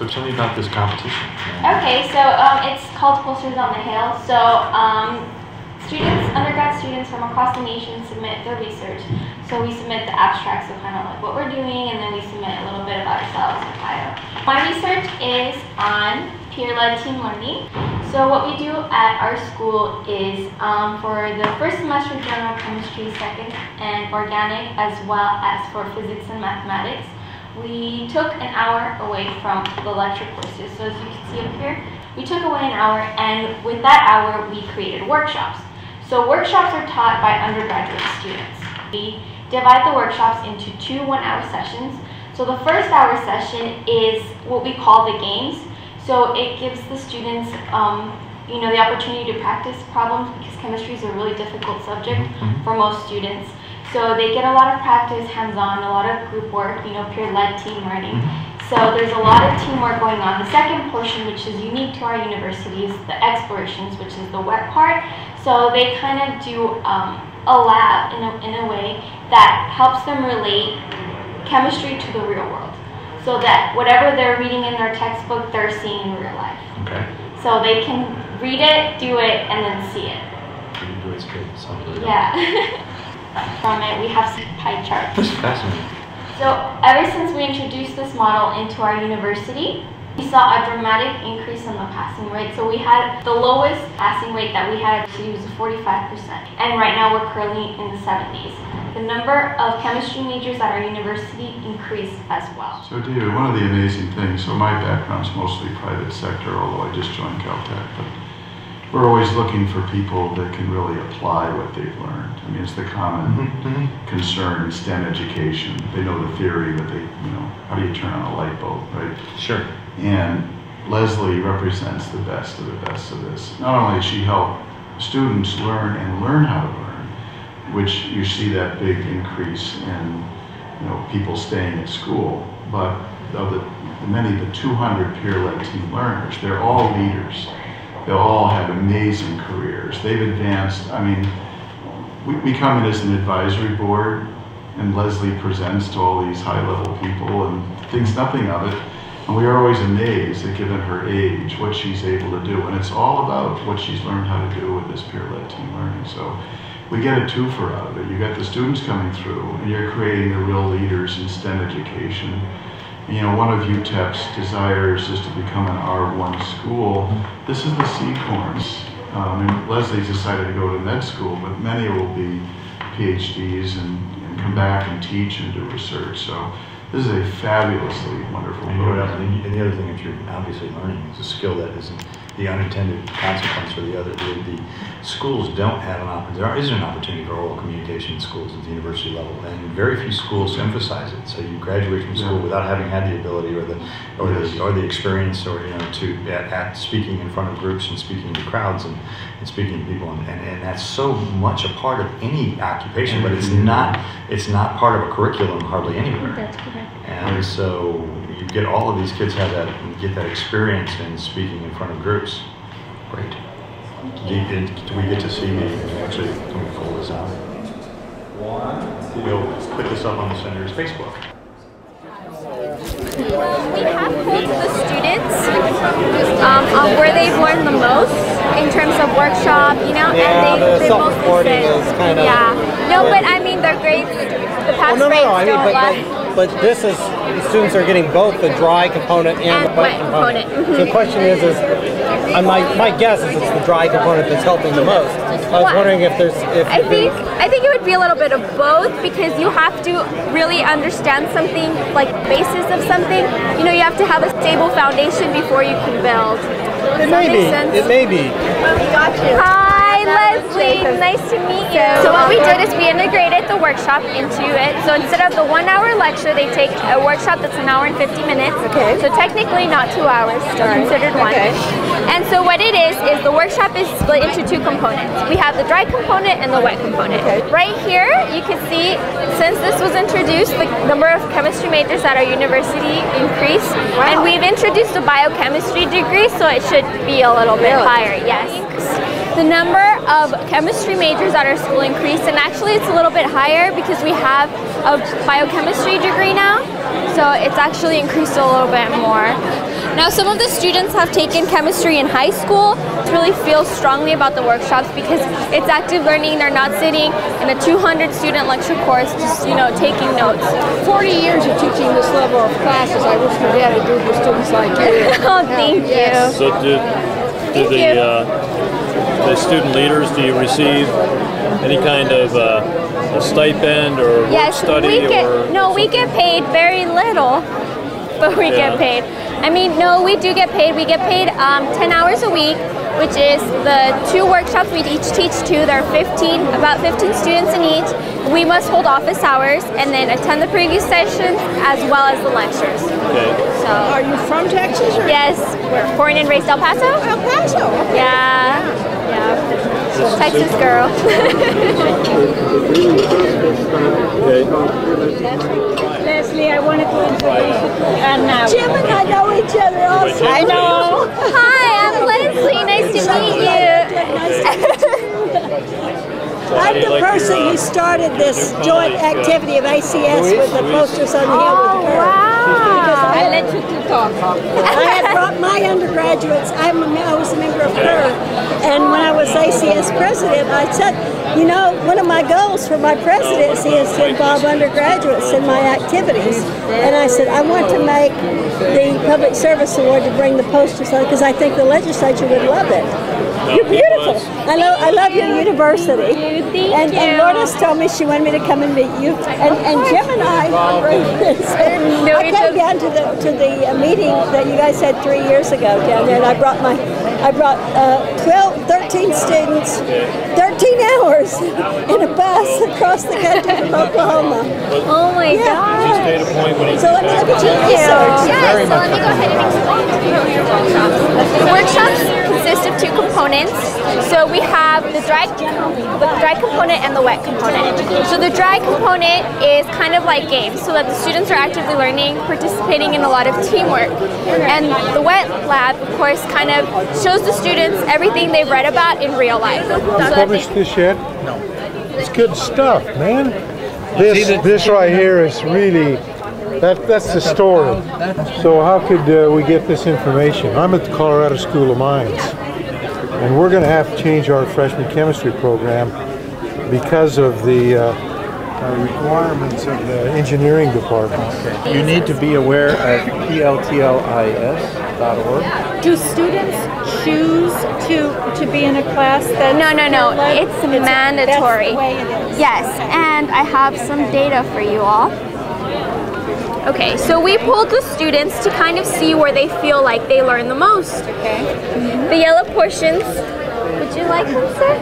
So tell me about this competition. Okay, so it's called Posters on the Hill. So undergrad students from across the nation submit their research. So we submit the abstracts of kind of like what we're doing, and then we submit a little bit about ourselves, our bio. My research is on peer-led team learning. So what we do at our school is for the first semester general chemistry, second and organic, as well as for physics and mathematics, we took an hour away from the lecture courses. So as you can see up here, we took away an hour, and with that hour we created workshops. So workshops are taught by undergraduate students. We divide the workshops into 2 one-hour sessions. So the first hour session is what we call the games. So it gives the students the opportunity to practice problems, because chemistry is a really difficult subject for most students. So they get a lot of practice, hands-on, a lot of group work, peer-led team learning. So there's a lot of teamwork going on. The second portion, which is unique to our university, is the explorations, which is the wet part. So they kind of do a lab in a way that helps them relate chemistry to the real world, so that whatever they're reading in their textbook, they're seeing in real life. Okay. So they can read it, do it, and then see it. Do it's good. Yeah. From it, we have some pie charts. That's fascinating. So ever since we introduced this model into our university, we saw a dramatic increase in the passing rate. So we had the lowest passing rate that we had was 45%. And right now we're currently in the 70s. The number of chemistry majors at our university increased as well. So David, one of the amazing things, so my background's mostly private sector, although I just joined Caltech, but we're always looking for people that can really apply what they've learned. I mean, it's the common concern in STEM education. They know the theory, but how do you turn on a light bulb, right? Sure. And Leslie represents the best of the best of this. Not only does she help students learn and learn how to learn, which you see that big increase in people staying at school, but of the 200 peer-led team learners, they're all leaders. They'll all have amazing careers. They've advanced. I mean, we come in as an advisory board, and Leslie presents to all these high-level people and thinks nothing of it. And we are always amazed that, given her age, what she's able to do. And it's all about what she's learned how to do with this peer-led team learning. So we get a twofer out of it. You got the students coming through, and you're creating the real leaders in STEM education. One of UTEP's desires is to become an R1 school. This is the seed corns. And Leslie's decided to go to med school, but many will be PhDs and come back and teach and do research. So this is a fabulously wonderful program. And the other thing that you're obviously learning is a skill that isn't the unintended consequence for the other. The schools don't have an opportunity. There isn't an opportunity for oral communication in schools at the university level, and very few schools emphasize it. So you graduate from school without having had the ability or the experience at speaking in front of groups and speaking to crowds and speaking to people, and that's so much a part of any occupation, but it's not part of a curriculum hardly anywhere. That's correct. And so you get all of these kids have that and get that experience in speaking in front of groups. Great. Do we get to see actually, can we pull this out? We'll put this up on the center's Facebook. We have polled the students on where they've learned the most in terms of workshop, and they mostly said, no, but I mean their grades, the pass rates don't lie. But this is, the students are getting both the dry component and the wet component. So the question is my guess is it's the dry component that's helping the most. I was wondering if there's, I think it would be a little bit of both, because you have to really understand something, like basis of something. You have to have a stable foundation before you can build. Does that make sense? It may be. Hi, Leslie. Nice to meet you. So what we did is we integrated the workshop into it. So instead of the 1 hour lecture, they take a workshop that's an hour and 50 minutes. Okay. So technically not 2 hours, still considered one. Okay. And so what it is the workshop is split into 2 components. We have the dry component and the wet component. Okay. Right here, you can see, since this was introduced, the number of chemistry majors at our university increased. Wow. And we've introduced a biochemistry degree, so it should be a little bit higher, yes. The number of chemistry majors at our school increased, and actually it's a little bit higher because we have a biochemistry degree now, so it's actually increased a little bit more. Now, some of the students have taken chemistry in high school to really feel strongly about the workshops because it's active learning. They're not sitting in a 200 student lecture course just, you know, taking notes. 40 years of teaching this level of classes. I wish we had a group of students like you. Oh, thank you. So do the student leaders, do you receive any kind of a stipend or work study? We get paid very little, but we get paid. I mean, no, we do get paid. We get paid 10 hours a week, which is the 2 workshops. We each teach 2. There are about 15 students in each. We must hold office hours and then attend the previous sessions as well as the lectures. Okay. So, are you from Texas? Or? Yes, we're born and raised El Paso. El Paso. Okay. Yeah. Texas girl. Leslie, I wanted to introduce you. And now Jim and I know each other also. I know. Hi, I'm Leslie. Nice to meet you. I'm the person who started this joint activity of ACS with the posters on the hill with her. Wow. Because I let you talk. I had brought my undergraduates. I was a member of her. And when I was ACS president, I said, you know, one of my goals for my presidency is to involve undergraduates in my activities. And I said, I want to make the Public Service Award to bring the posters on because I think the legislature would love it. You're beautiful. I love your university. Thank you. And Lourdes told me she wanted me to come and meet you. And Jim and I came down to the meeting that you guys had 3 years ago down there, and I brought 13 students, 13 hours in a bus across the country from Oklahoma. Oh my God. So let me look at your research. Yeah, so let me go ahead and explain your workshops. The workshops consist of 2 components. So we have the dry component and the wet component. So the dry component is kind of like games, so that the students are actively learning, participating in a lot of teamwork. And the wet lab, of course, kind of shows the students everything they've read about in real life. Published this yet? No. It's good stuff, man. This right here is really, that's the story. So how could we get this information? I'm at the Colorado School of Mines, and we're going to have to change our freshman chemistry program because of the requirements of the engineering department. Okay. You need to be aware of PLTLIS.org. Do students choose to be in a class that? No. It's mandatory. That's the way it is. Yes, and I have some data for you all. Okay, so we pulled the students to kind of see where they feel like they learn the most. Okay. The yellow portions, would you like them, sir?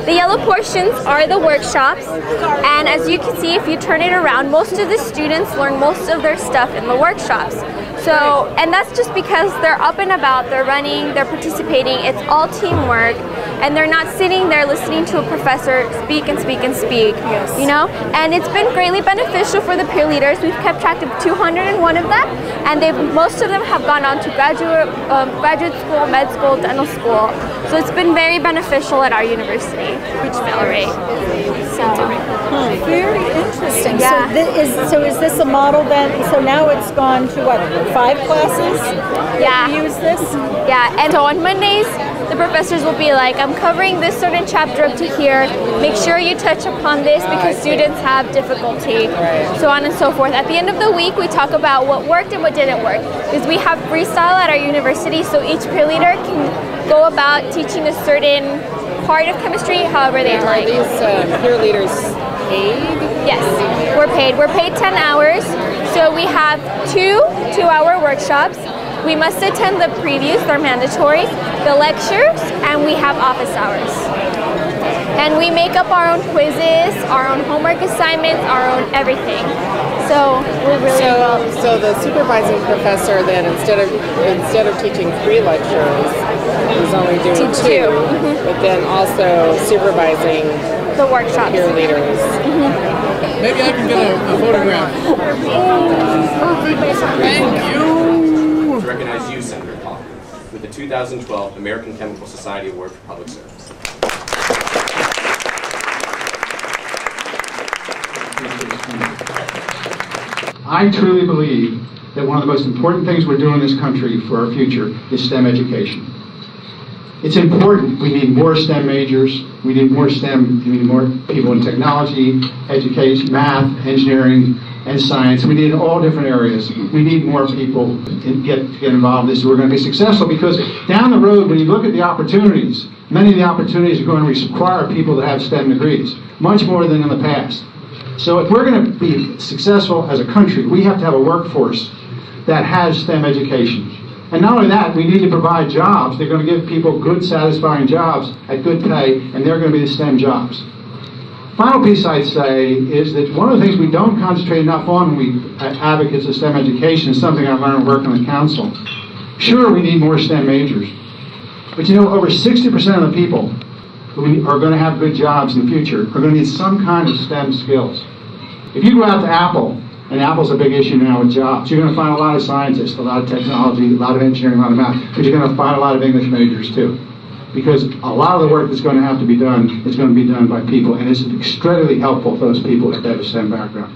The yellow portions are the workshops, and as you can see, if you turn it around, most of the students learn most of their stuff in the workshops. So, and that's just because they're up and about, they're running, they're participating, it's all teamwork, and they're not sitting there listening to a professor speak and speak and speak, you know? And it's been greatly beneficial for the peer leaders. We've kept track of 201 of them, and most of them have gone on to graduate school, med school, dental school. So it's been very beneficial at our university, which Valerie. Very interesting. Yeah. So is this a model then? So now it's gone to what, 5 classes? Yeah. Use this? Yeah, and so on Mondays, the professors will be like, I'm covering this certain chapter up to here. Make sure you touch upon this because students have difficulty, so on and so forth. At the end of the week, we talk about what worked and what didn't work. Because we have freestyle at our university, so each peer leader can go about teaching a certain part of chemistry however they'd like. Are these peer leaders paid? Yes, we're paid. We're paid 10 hours. So we have 2 2-hour workshops. We must attend the previews, they're mandatory, the lectures, and we have office hours. And we make up our own quizzes, our own homework assignments, our own everything. So we're really involved. So the supervising professor then, instead of teaching 3 lectures, is only doing 2, but then also supervising the workshops. Peer leaders. Maybe I can get a photograph. Thank you. To recognize you, Senator Paul, with the 2012 American Chemical Society Award for Public Service. I truly believe that one of the most important things we're doing in this country for our future is STEM education. It's important. We need more STEM majors. We need more STEM. We need more people in technology, education, math, engineering, and science. We need it in all different areas. We need more people to get involved in this. We're going to be successful because down the road, when you look at the opportunities, many of the opportunities are going to require people to have STEM degrees, much more than in the past. So if we're going to be successful as a country, we have to have a workforce that has STEM education. And not only that, we need to provide jobs. They're going to give people good, satisfying jobs at good pay, and they're going to be the STEM jobs. Final piece I'd say is that one of the things we don't concentrate enough on when we advocates of STEM education is something I learned working in the council. Sure, we need more STEM majors. But you know, over 60% of the people who are going to have good jobs in the future are going to need some kind of STEM skills. If you go out to Apple, and Apple's a big issue now with jobs, you're going to find a lot of scientists, a lot of technology, a lot of engineering, a lot of math, but you're going to find a lot of English majors too. Because a lot of the work that's going to have to be done is going to be done by people, and it's extremely helpful for those people if they have a STEM background.